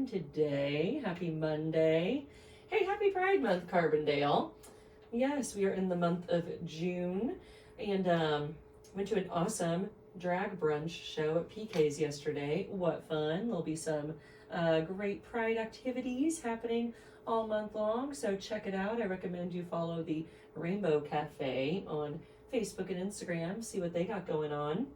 doing today? Happy Monday. Hey, happy Pride Month, Carbondale. Yes, we are in the month of June, and went to an awesome drag brunch show at PK's yesterday. What fun. There'll be some great Pride activities happening all month long, so check it out. I recommend you follow the Rainbow Cafe on Facebook and Instagram, see what they got going on.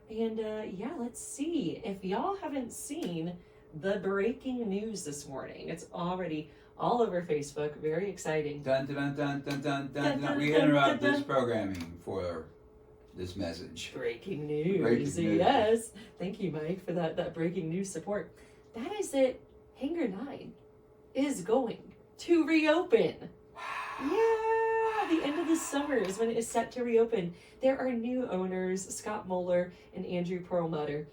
And yeah, let's see. If y'all haven't seen the breaking news this morning, it's already all over Facebook. Very exciting. Dun dun dun dun dun dun dun. We interrupt this programming for this message. Breaking news. Breaking news. Yes. Thank you, Mike, for that breaking news support. That is that Hangar 9 is going to reopen. Yeah, the end of the summer is when it is set to reopen. There are new owners, Scott Moeller and Andrew Perlmutter,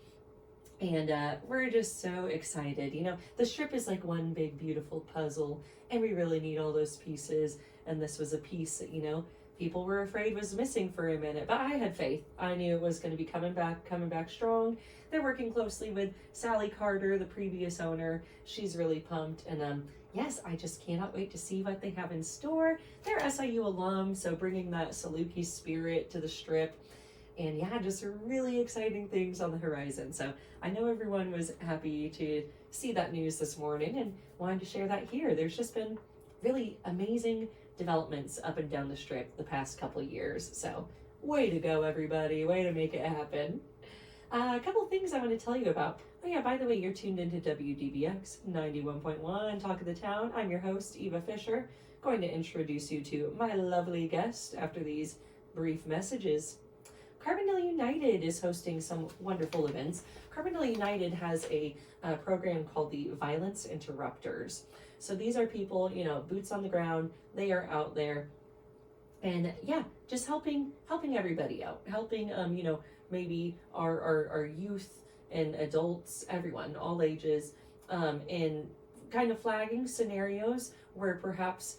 and we're just so excited. You know, the strip is like one big, beautiful puzzle, and we really need all those pieces, and this was a piece that, you know, people were afraid was missing for a minute, but I had faith. I knew it was going to be coming back strong. They're working closely with Sally Carter, the previous owner. She's really pumped, and yes, I just cannot wait to see what they have in store. They're SIU alum, so bringing that Saluki spirit to the strip. And yeah, just really exciting things on the horizon. So I know everyone was happy to see that news this morning and wanted to share that here. There's just been really amazing developments up and down the strip the past couple years. So way to go, everybody. Way to make it happen. A couple things I want to tell you about. Oh yeah, by the way, you're tuned into WDBX 91.1, Talk of the Town. I'm your host, Eva Fisher, going to introduce you to my lovely guest after these brief messages. Carbondale United is hosting some wonderful events. Carbondale United has a program called the Violence Interrupters. So these are people, you know, boots on the ground. They are out there, and yeah, just helping everybody out, helping you know, maybe our youth and adults, everyone, all ages, in kind of flagging scenarios where perhaps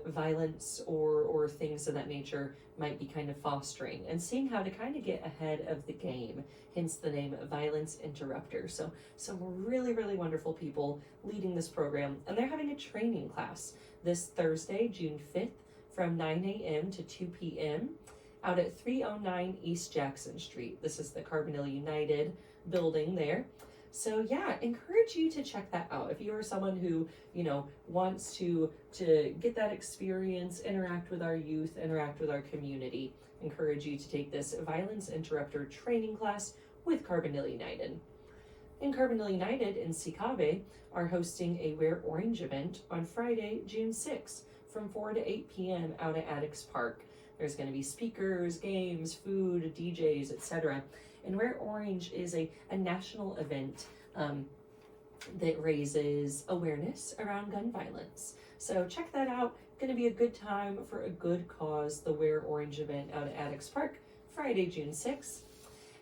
violence or things of that nature might be kind of fostering, and seeing how to kind of get ahead of the game, hence the name Violence Interrupter. So some really, really wonderful people leading this program, and they're having a training class this Thursday, June 5th, from 9 a.m. to 2 p.m. out at 309 East Jackson Street. This is the Carbondale United building there. So yeah, encourage you to check that out. If you are someone who, you know, wants to get that experience, interact with our youth, interact with our community, encourage you to take this Violence Interrupter training class with Carbondale United. And Carbondale United in Sikabe are hosting a Wear Orange event on Friday, June 6th from 4 to 8 p.m. out at Addicts Park. There's going to be speakers, games, food, DJs, etc. And Wear Orange is a national event that raises awareness around gun violence. So check that out. Going to be a good time for a good cause, the Wear Orange event out at Addicts Park, Friday, June 6th.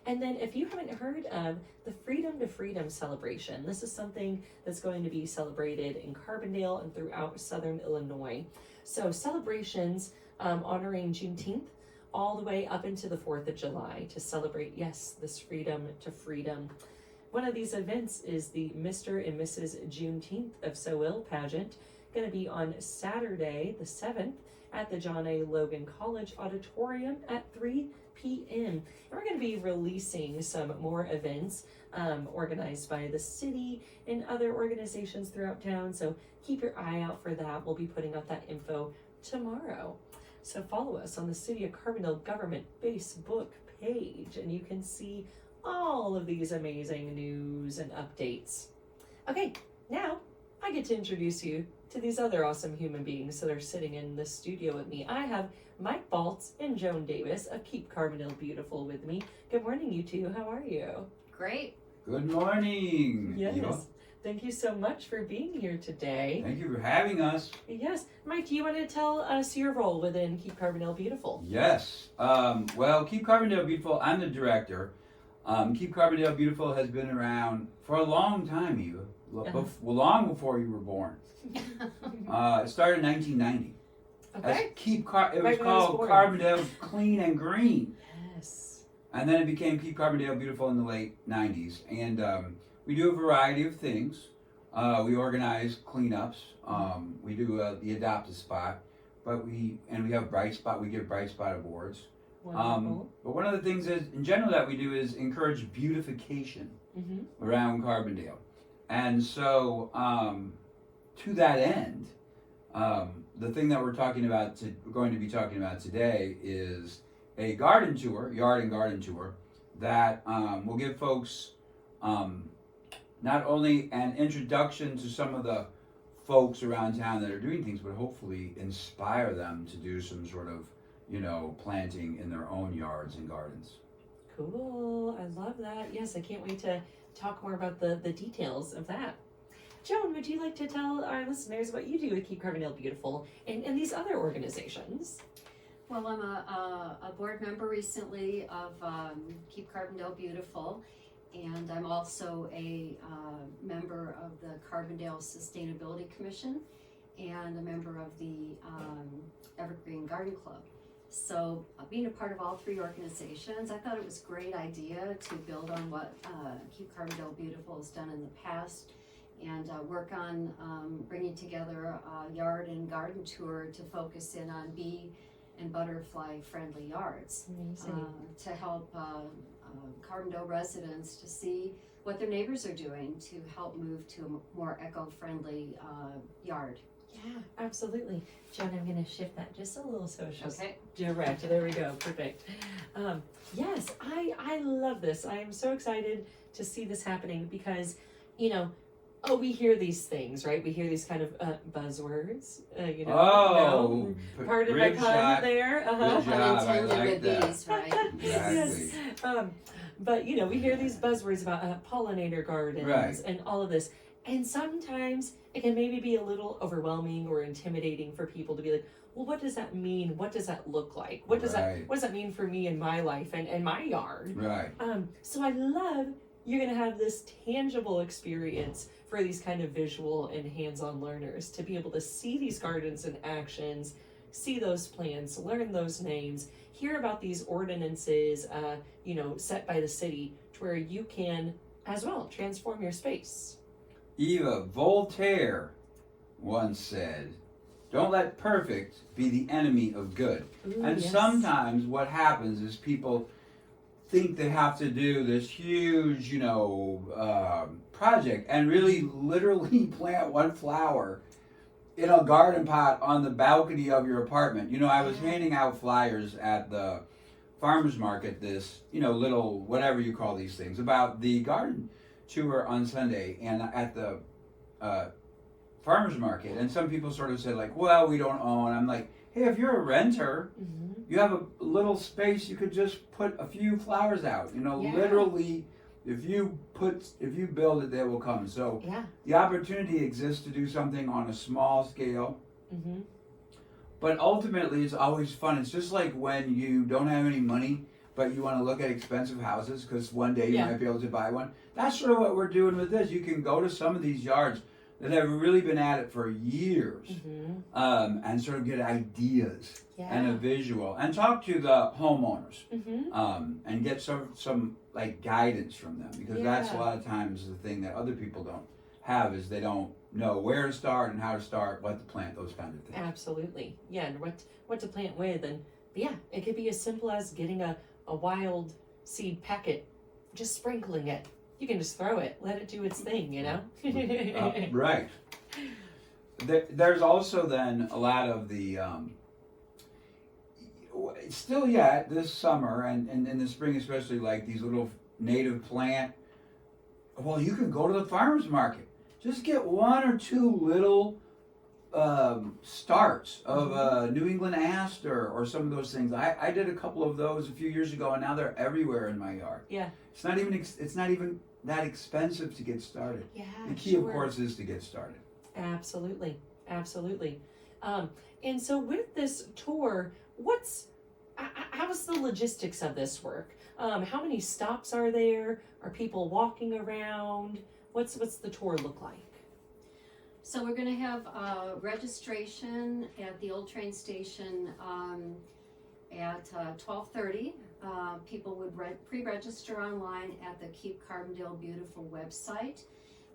And then if you haven't heard of the Freedom to Freedom celebration, this is something that's going to be celebrated in Carbondale and throughout Southern Illinois. So celebrations honoring Juneteenth all the way up into the 4th of July to celebrate, yes, this freedom to freedom. One of these events is the Mr. and Mrs. Juneteenth of So-Ill pageant, going to be on Saturday, the 7th, at the John A. Logan College Auditorium at 3 p.m. And we're going to be releasing some more events organized by the city and other organizations throughout town, so keep your eye out for that. We'll be putting out that info tomorrow. So follow us on the City of Carbondale Government Facebook page, and you can see all of these amazing news and updates. Okay, now I get to introduce you to these other awesome human beings that are sitting in the studio with me. I have Mike Baltz and Joan Davis of Keep Carbondale Beautiful with me. Good morning, you two. How are you? Great. Good morning. Yes. Eva. Thank you so much for being here today. Thank you for having us. Yes. Mike, do you want to tell us your role within Keep Carbondale Beautiful? Yes. Well, Keep Carbondale Beautiful, I'm the director. Keep Carbondale Beautiful has been around for a long time, Eva. Long before you were born. It started in 1990. Okay. It was called Carbondale Clean and Green. Yes. And then it became Keep Carbondale Beautiful in the late 90s. And we do a variety of things. We organize cleanups. We do the Adopt a Spot, but we have Bright Spot. We give Bright Spot awards. But one of the things is, in general, that we do is encourage beautification around Carbondale. And so, to that end, the thing that we're going to be talking about today is a garden tour, yard and garden tour, that will give folks not only an introduction to some of the folks around town that are doing things, but hopefully inspire them to do some sort of, planting in their own yards and gardens. Cool. I love that. Yes, I can't wait to talk more about the details of that. Joan, would you like to tell our listeners what you do at Keep Carbondale Beautiful and these other organizations? Well, I'm a board member recently of Keep Carbondale Beautiful, and I'm also a member of the Carbondale Sustainability Commission and a member of the Evergreen Garden Club. So being a part of all three organizations, I thought it was a great idea to build on what Keep Carbondale Beautiful has done in the past and work on bringing together a yard and garden tour to focus in on bee and butterfly friendly yards to help Carbondale residents to see what their neighbors are doing to help move to a more eco-friendly yard. Yeah, absolutely. Joan, I'm going to shift that just a little so it's just Okay. direct. There we go. Perfect. Yes, I love this. I am so excited to see this happening because, we hear these things, right? We hear these kind of buzzwords, pardon my pun there. Good job. I like that. These, right? Exactly. Yes. But, we hear these buzzwords about pollinator gardens and all of this. And sometimes it can maybe be a little overwhelming or intimidating for people to be like, well, what does that mean? What does that look like? What does that mean for me in my life and my yard? Right. So I love you're going to have this tangible experience for these kind of visual and hands-on learners to be able to see these gardens in actions, see those plants, learn those names, hear about these ordinances, set by the city to where you can as well transform your space. Eva, Voltaire once said, "Don't let perfect be the enemy of good." Ooh, and yes. Sometimes what happens is people think they have to do this huge, project and really literally plant one flower in a garden pot on the balcony of your apartment. I was handing out flyers at the farmers market, this, little, whatever you call these things, about the garden tour on Sunday and at the farmers market, and some people sort of said like, well, we don't own. I'm like, hey, if you're a renter, you have a little space, you could just put a few flowers out. Literally, if you build it, they will come. So the opportunity exists to do something on a small scale. But ultimately, it's always fun. It's just like when you don't have any money, but you want to look at expensive houses because one day you might be able to buy one. That's sort of what we're doing with this. You can go to some of these yards that have really been at it for years and sort of get ideas and a visual and talk to the homeowners and get some like guidance from them, because that's a lot of times the thing that other people don't have is they don't know where to start and how to start, what to plant, those kinds of things. Absolutely. Yeah, and what to plant with. And it could be as simple as getting a wild seed packet, just sprinkling it. You can just throw it, let it do its thing, Right. There's also then a lot of the, still yet this summer and in the spring especially, like these little native plant, well, you can go to the farmer's market. Just get one or two little starts of New England aster or some of those things. I did a couple of those a few years ago, and now they're everywhere in my yard. Yeah. It's not even that expensive to get started. Yeah. The key, of course, is to get started. Absolutely. And so with this tour, how's the logistics of this work? How many stops are there? Are people walking around? What's the tour look like? So we're going to have registration at the old train station at 12:30. People would pre-register online at the Keep Carbondale Beautiful website.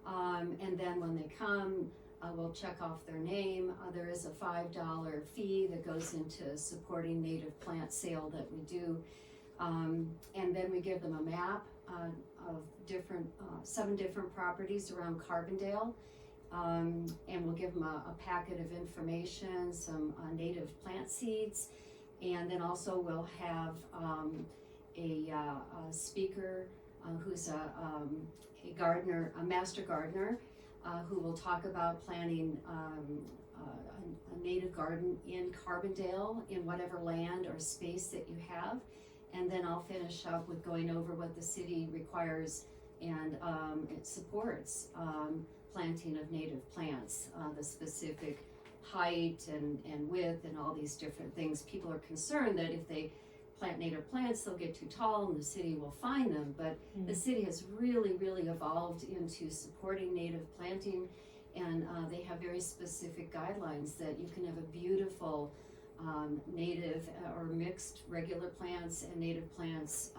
And then when they come, we'll check off their name. There is a $5 fee that goes into supporting native plant sale that we do. And then we give them a map of different 7 different properties around Carbondale. And we'll give them a packet of information, some native plant seeds, and then also we'll have a speaker who's a gardener, a master gardener, who will talk about planting a native garden in Carbondale in whatever land or space that you have. And then I'll finish up with going over what the city requires and it supports planting of native plants, the specific height and width and all these different things. People are concerned that if they plant native plants, they'll get too tall and the city will fine them. But the city has really evolved into supporting native planting, and they have very specific guidelines that you can have a beautiful native or mixed regular plants and native plants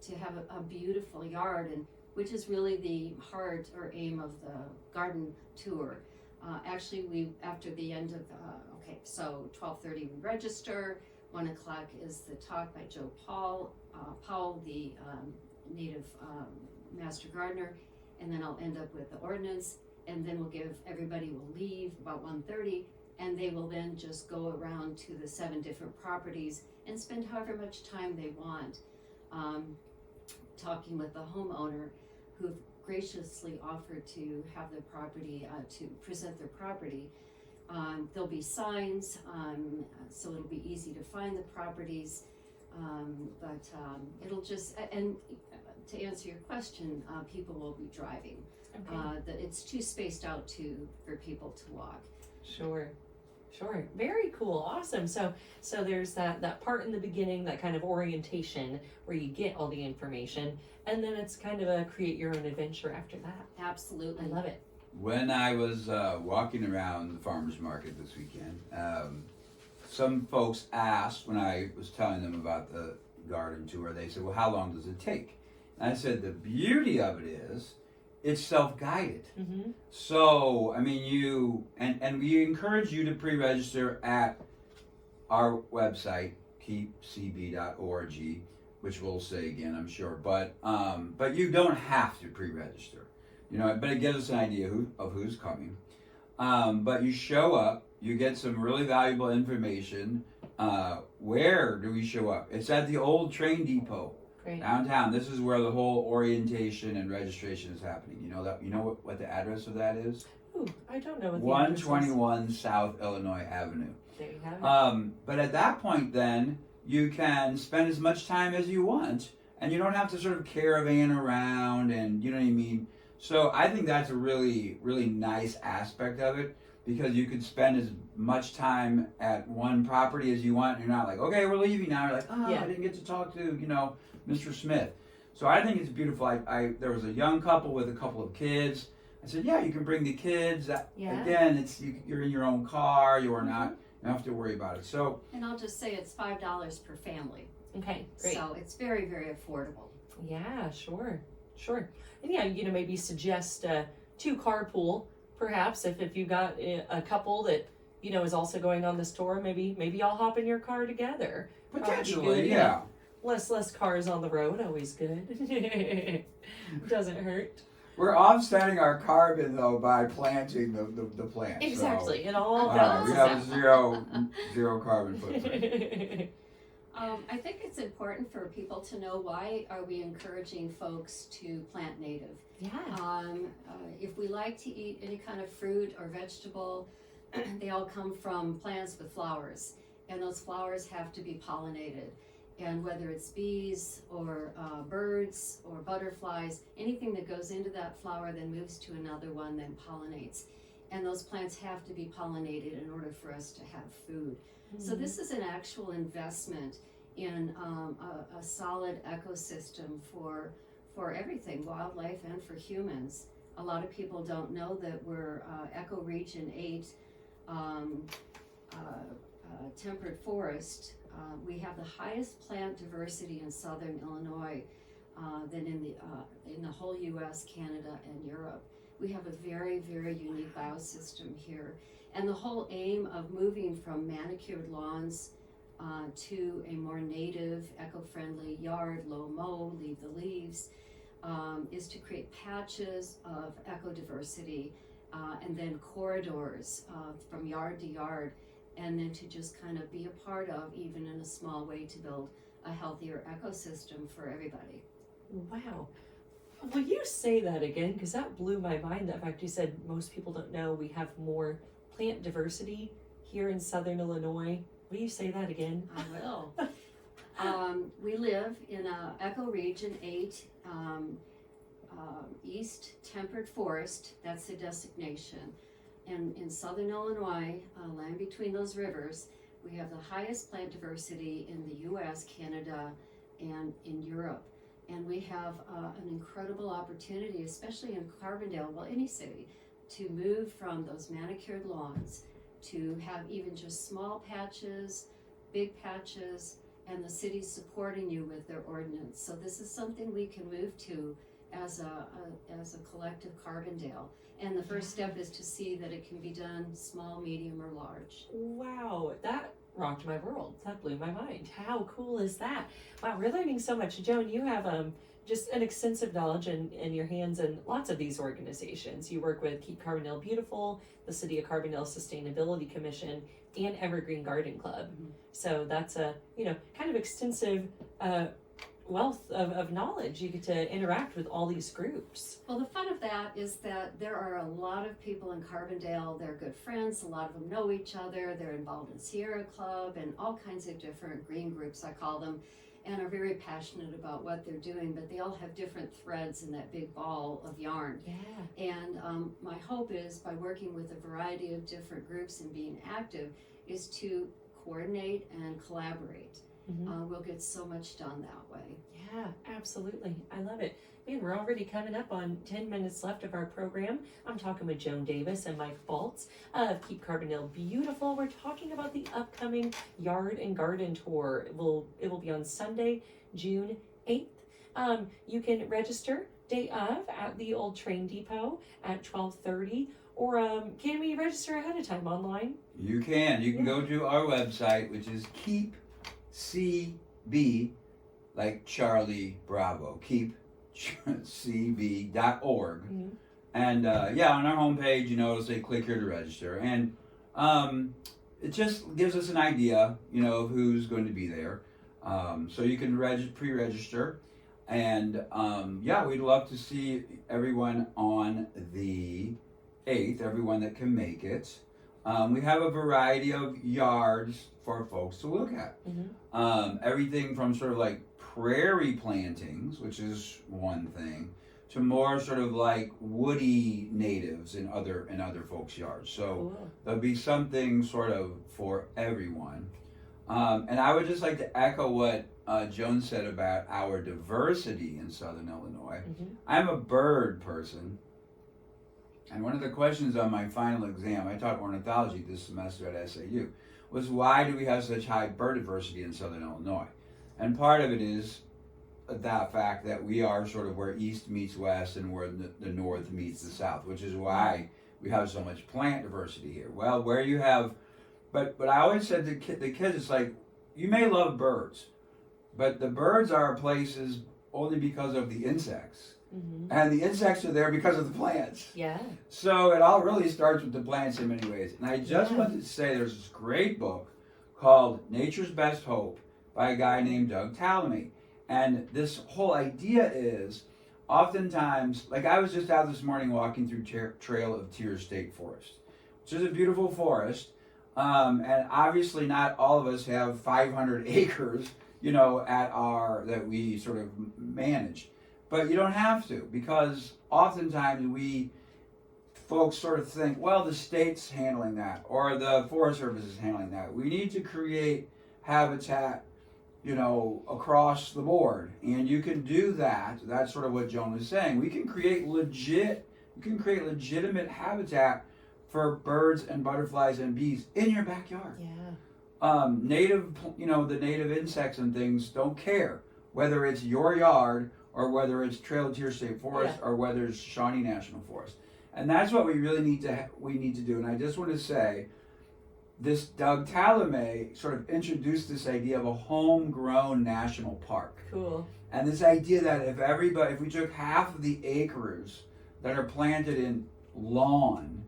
to have a beautiful yard, and which is really the heart or aim of the garden tour. Actually, we, after the end of, so 12:30 we register, 1 o'clock is the talk by Joe Powell, the native master gardener, and then I'll end up with the ordinance, and then everybody will leave about 1:30, and they will then just go around to the 7 different properties and spend however much time they want talking with the homeowner, who graciously offered to have the property, to present their property. There'll be signs, so it'll be easy to find the properties, but it'll just, and to answer your question, people will be driving. That it's too spaced out for people to walk. Sure. Very cool. Awesome. So there's that part in the beginning, that kind of orientation where you get all the information, and then it's kind of a create your own adventure after that. Absolutely. I love it. When I was walking around the farmer's market this weekend, some folks asked, when I was telling them about the garden tour, they said, well, how long does it take? And I said, the beauty of it is, it's self-guided. Mm-hmm. So, I mean, and we encourage you to pre-register at our website, keepcb.org, which we'll say again, I'm sure. But you don't have to pre-register, but it gives us an idea of who's coming. But you show up, you get some really valuable information. Where do we show up? It's at the old train depot. Great. Downtown. This is where the whole orientation and registration is happening. You know what the address of that is? Ooh, I don't know what the 121 South Illinois Avenue. There you have it. But at that point, then you can spend as much time as you want, and you don't have to sort of caravan around, and you know what I mean. So I think that's a really nice aspect of it, because you could spend as much time at one property as you want. And you're not like, okay, we're leaving now. You're like, I didn't get to talk to Mr. Smith. So I think it's beautiful. There was a young couple with a couple of kids. I said, yeah, you can bring the kids. Again, you're in your own car. You are not. You don't have to worry about it. So. And I'll just say it's $5 per family. Okay, great. So it's very affordable. Yeah, sure. And maybe suggest 2 carpool, perhaps, if you got a couple that is also going on this tour. Maybe y'all hop in your car together. Potentially, yeah. Less cars on the road, always good. Doesn't hurt. We're offsetting our carbon though by planting the plants. Exactly, so, it all balances we have out. zero carbon footprint. I think it's important for people to know, why are we encouraging folks to plant native? Yeah. If we like to eat any kind of fruit or vegetable, they all come from plants with flowers, and those flowers have to be pollinated. And whether it's bees or birds or butterflies, anything that goes into that flower then moves to another one, then pollinates. And those plants have to be pollinated in order for us to have food. Mm-hmm. So this is an actual investment in a solid ecosystem for everything, wildlife and for humans. A lot of people don't know that we're ecoregion 8 temperate forest. We have the highest plant diversity in southern Illinois than in the whole U.S., Canada, and Europe. we have a very, very unique biosystem here. And the whole aim of moving from manicured lawns to a more native, eco-friendly yard, low mow, leave the leaves, is to create patches of eco-diversity and then corridors from yard to yard, and then to just kind of be a part of, even in a small way, to build a healthier ecosystem for everybody. Wow. Will you say that again? Because that blew my mind. The fact you said most people don't know we have more plant diversity here in Southern Illinois. Will you say that again? I will. We live in a ecoregion 8 East Temperate Forest. That's the designation. And in Southern Illinois, land between those rivers, we have the highest plant diversity in the U.S., Canada, and in Europe. And we have an incredible opportunity, especially in Carbondale, well, any city, to move from those manicured lawns to have even just small patches, big patches, and the city's supporting you with their ordinance. So this is something we can move to as a collective Carbondale. And the first step is to see that it can be done small, medium, or large. Wow, that rocked my world. That blew my mind. How cool is that? Wow, we're learning so much. Joan, you have just an extensive knowledge in your hands in lots of these organizations. You work with Keep Carbondale Beautiful, the City of Carbondale Sustainability Commission, and Evergreen Garden Club. Mm-hmm. So that's a, kind of extensive wealth of knowledge. You get to interact with all these groups. Well, the fun of that is that there are a lot of people in Carbondale. They're good friends. A lot of them know each other. They're involved in Sierra Club and all kinds of different green groups, I call them, and are very passionate about what they're doing, but they all have different threads in that big ball of yarn. Yeah. And my hope is, by working with a variety of different groups and being active, is to coordinate and collaborate. Mm-hmm. We'll get so much done that way. Yeah, absolutely. I love it. Man, we're already coming up on 10 minutes left of our program. I'm talking with Joan Davis and Mike Baltz of Keep Carbondale Beautiful. We're talking about the upcoming Yard and Garden Tour. It will be on Sunday, June 8th. You can register day of at the old train depot at 12:30. Or can we register ahead of time online? You can. You can go to our website, which is Keep CB, like Charlie Bravo, keepcb.org. Mm-hmm. And on our homepage, it'll say click here to register. And it just gives us an idea, of who's going to be there. So you can pre-register. And we'd love to see everyone on the 8th, everyone that can make it. We have a variety of yards for folks to look at. Mm-hmm. Everything from sort of like prairie plantings, which is one thing, to more sort of like woody natives in other folks' yards. So Cool. There'll be something sort of for everyone. And I would just like to echo what Joan said about our diversity in Southern Illinois. Mm-hmm. I'm a bird person. And one of the questions on my final exam, I taught ornithology this semester at SAU, was why do we have such high bird diversity in Southern Illinois? And part of it is that fact that we are sort of where east meets west and where the north meets the south, which is why we have so much plant diversity here. Well, where you have, but I always said to the kids, it's like, you may love birds, but the birds are places only because of the insects. Mm-hmm. And the insects are there because of the plants. Yeah. So it all really starts with the plants in many ways. And I just wanted to say there's this great book called Nature's Best Hope by a guy named Doug Tallamy. And this whole idea is, oftentimes, like I was just out this morning walking through Trail of Tears State Forest, which is a beautiful forest. And obviously not all of us have 500 acres, that we sort of manage. But you don't have to, because oftentimes folks sort of think, well, the state's handling that, or the Forest Service is handling that. We need to create habitat, across the board. And you can do that. That's sort of what Joan was saying. We can create legitimate habitat for birds and butterflies and bees in your backyard. Yeah. The native insects and things don't care whether it's your yard or whether it's Trail of Tears State Forest or whether it's Shawnee National Forest. And that's what we really need to do. And I just want to say, this Doug Talame sort of introduced this idea of a homegrown national park. Cool. And this idea that if we took half of the acres that are planted in lawn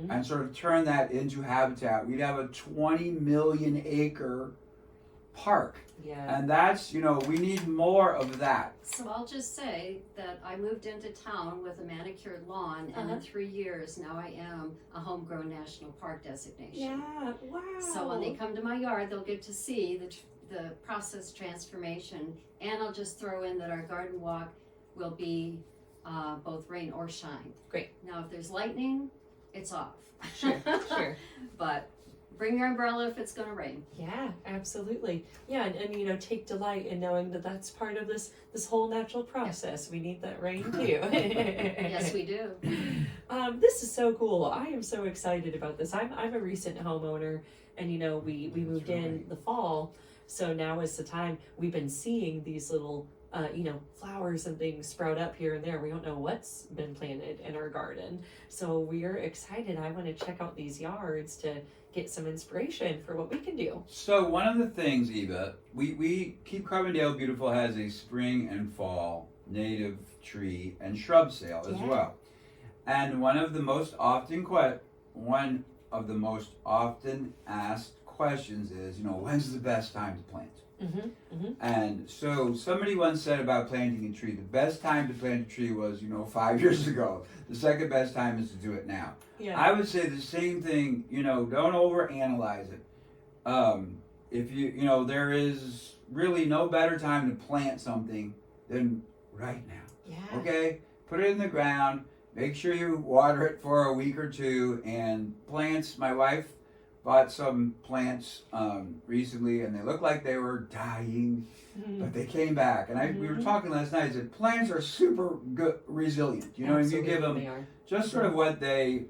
and sort of turn that into habitat, we'd have a 20 million acre park. Yeah. And that's, we need more of that. So I'll just say that I moved into town with a manicured lawn, and in 3 years now I am a homegrown national park designation. Yeah, wow. So when they come to my yard, they'll get to see the process transformation, and I'll just throw in that our garden walk will be both rain or shine. Great. Now if there's lightning, it's off. Sure, sure. But bring your umbrella if it's going to rain. Yeah, absolutely. Yeah, and take delight in knowing that that's part of this whole natural process. We need that rain too. Yes, we do. This is so cool. I am so excited about this. I'm a recent homeowner, and we moved in the fall, so now is the time. We've been seeing these little flowers and things sprout up here and there. We don't know what's been planted in our garden, so we're excited. I want to check out these yards to get some inspiration for what we can do. So one of the things, Eva, we Keep Carbondale Beautiful has a spring and fall native tree and shrub sale as well. And one of the most often asked questions is, when's the best time to plant? And so somebody once said about planting a tree, the best time to plant a tree was, 5 years ago. The second best time is to do it now. Yeah. I would say the same thing, don't overanalyze it. If there is really no better time to plant something than right now. Yeah. Okay? Put it in the ground, make sure you water it for a week or two, and plants, my wife bought some plants recently, and they looked like they were dying, but they came back. And we were talking last night. I said plants are super good, resilient. If you give them just sort of what they,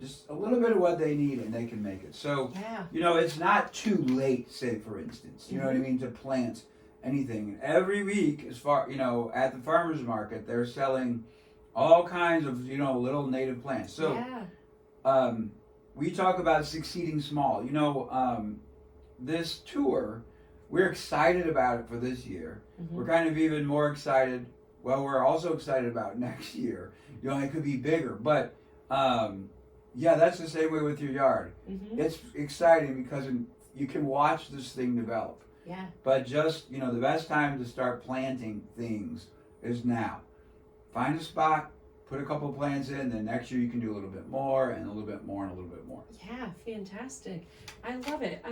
just a little bit of what they need, and they can make it. So, it's not too late. Say, for instance, you know what I mean, to plant anything. Every week, at the farmers market, they're selling all kinds of little native plants. So, we talk about succeeding small. This tour, we're excited about it for this year. We're kind of even more excited. Well, we're also excited about next year. It could be bigger. But, that's the same way with your yard. It's exciting because you can watch this thing develop. Yeah. But just, the best time to start planting things is now. Find a spot. Put a couple of plants in, then next year you can do a little bit more and a little bit more and a little bit more. Yeah, fantastic. I love it.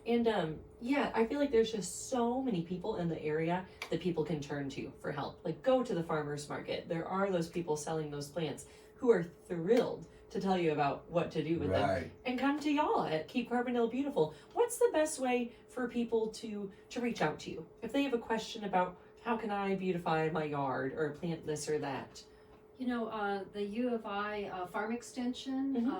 And I feel like there's just so many people in the area that people can turn to for help. Like, go to the farmer's market. There are those people selling those plants who are thrilled to tell you about what to do with them. And come to y'all at Keep Carbondale Beautiful. What's the best way for people to reach out to you if they have a question about how can I beautify my yard or plant this or that? The U of I Farm Extension,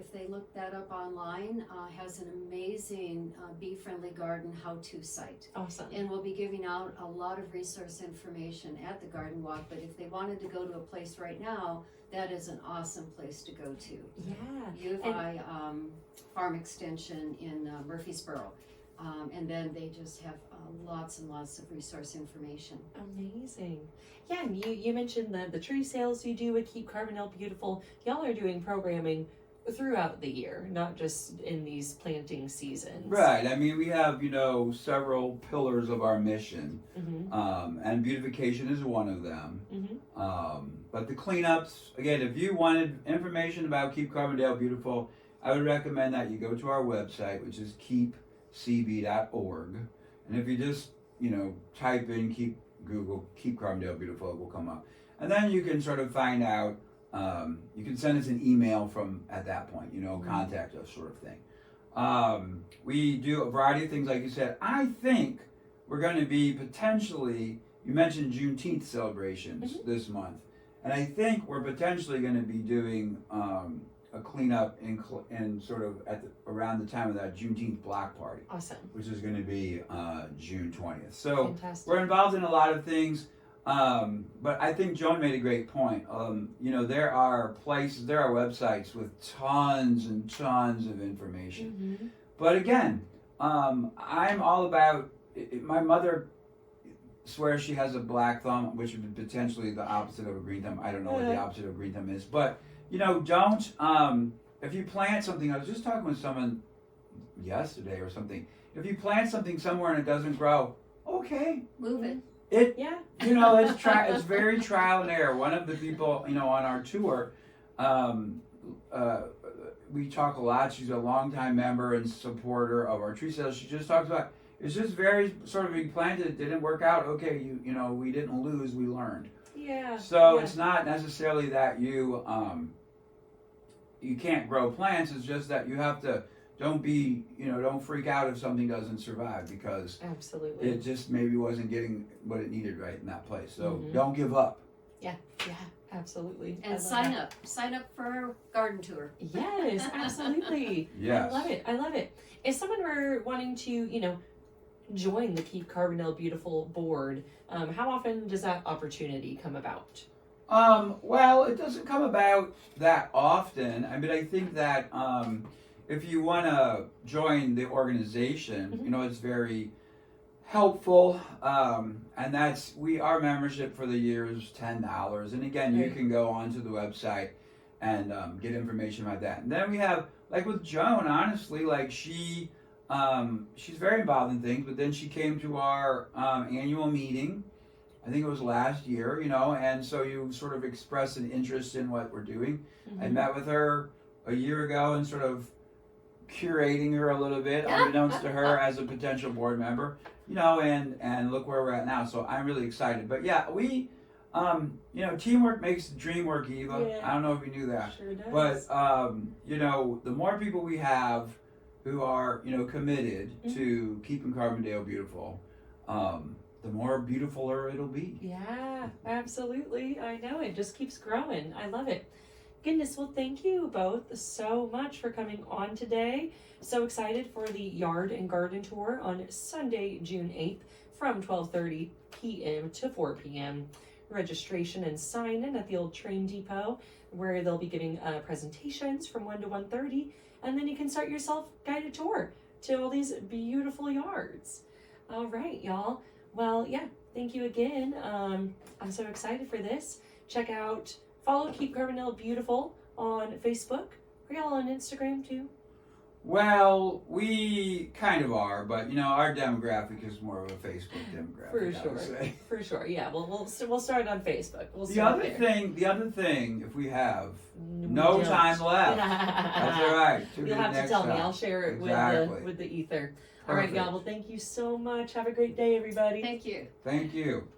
if they look that up online, has an amazing bee-friendly garden how-to site. Awesome. And we'll be giving out a lot of resource information at the garden walk, but if they wanted to go to a place right now, that is an awesome place to go to. Yeah. U of I Farm Extension in Murfreesboro. And then they just have lots and lots of resource information. Amazing. Yeah, and you mentioned the tree sales you do at Keep Carbondale Beautiful. Y'all are doing programming throughout the year, not just in these planting seasons. Right. I mean, we have, several pillars of our mission, and beautification is one of them. But the cleanups, again, if you wanted information about Keep Carbondale Beautiful, I would recommend that you go to our website, which is keepcb.org. And if you just, type in Google Keep Carbondale Beautiful, it will come up. And then you can sort of find out, you can send us an email from at that point, contact us sort of thing. We do a variety of things, like you said. I think we're going to be potentially, you mentioned Juneteenth celebrations this month. And I think we're potentially going to be doing a cleanup in sort of around the time of that Juneteenth block party. Awesome. Which is going to be June 20th. So fantastic. We're involved in a lot of things. But I think Joan made a great point. You know, there are websites with tons and tons of information. Mm-hmm. But again, I'm all about. My mother swears she has a black thumb, which would be potentially the opposite of a green thumb. I don't know what the opposite of a green thumb is, but you know, don't. If you plant something, I was just talking with someone yesterday or something. If you plant something somewhere and it doesn't grow, okay, Move it. Yeah, you know, it's very trial and error. One of the people, you know, on our tour, we talk a lot. She's a longtime member and supporter of our tree sales. She just talks about it's just very sort of we planted, it didn't work out. Okay, you know, we didn't lose, we learned. Yeah. So it's not necessarily that you can't grow plants. It's just that you have to. Don't freak out if something doesn't survive because absolutely it just maybe wasn't getting what it needed right in that place. So Mm-hmm. don't give up. Yeah, absolutely. And sign up for a garden tour. Yes, absolutely. Yes. I love it. If someone were wanting to, you know, join the Keep Carbondale Beautiful board, how often does that opportunity come about? Well, it doesn't come about that often. I mean, I think that if you want to join the organization, Mm-hmm. you know, it's very helpful. And our membership for the year is $10. And again, you can go onto the website and get information about that. And then we have, like with Joan, honestly, like she's very involved in things, but then she came to our annual meeting. I think it was last year, you know, and so you sort of expressed an interest in what we're doing. Mm-hmm. I met with her a year ago and sort of curating her a little bit, unbeknownst to her as a potential board member, you know, and look where we're at now. So I'm really excited. But yeah, we, you know, teamwork makes the dream work, Eva. Yeah. I don't know if you knew that. Sure does. But, you know, the more people we have who are, you know, committed Mm-hmm. to keeping Carbondale beautiful, the more beautifuler it'll be. Yeah, absolutely. I know it just keeps growing. I love it. Goodness, well, thank you both so much for coming on today. So excited for the Yard and Garden Tour on Sunday, June 8th from 12:30 p.m. to 4 p.m. Registration and sign-in at the old train depot where they'll be giving presentations from 1 to 1:30, and then you can start your self-guided tour to all these beautiful yards. All right, y'all. Well, yeah, thank you again. I'm so excited for this. Follow Keep Carbondale Beautiful on Facebook. Are y'all on Instagram too? Well, we kind of are, but you know, our demographic is more of a Facebook demographic. For I would sure. say. For sure. Yeah. We'll start on Facebook. The other thing, if we have no time left, that's all right. You'll have to tell me. I'll share it with the ether. All right, y'all. Well, thank you so much. Have a great day, everybody. Thank you. Thank you.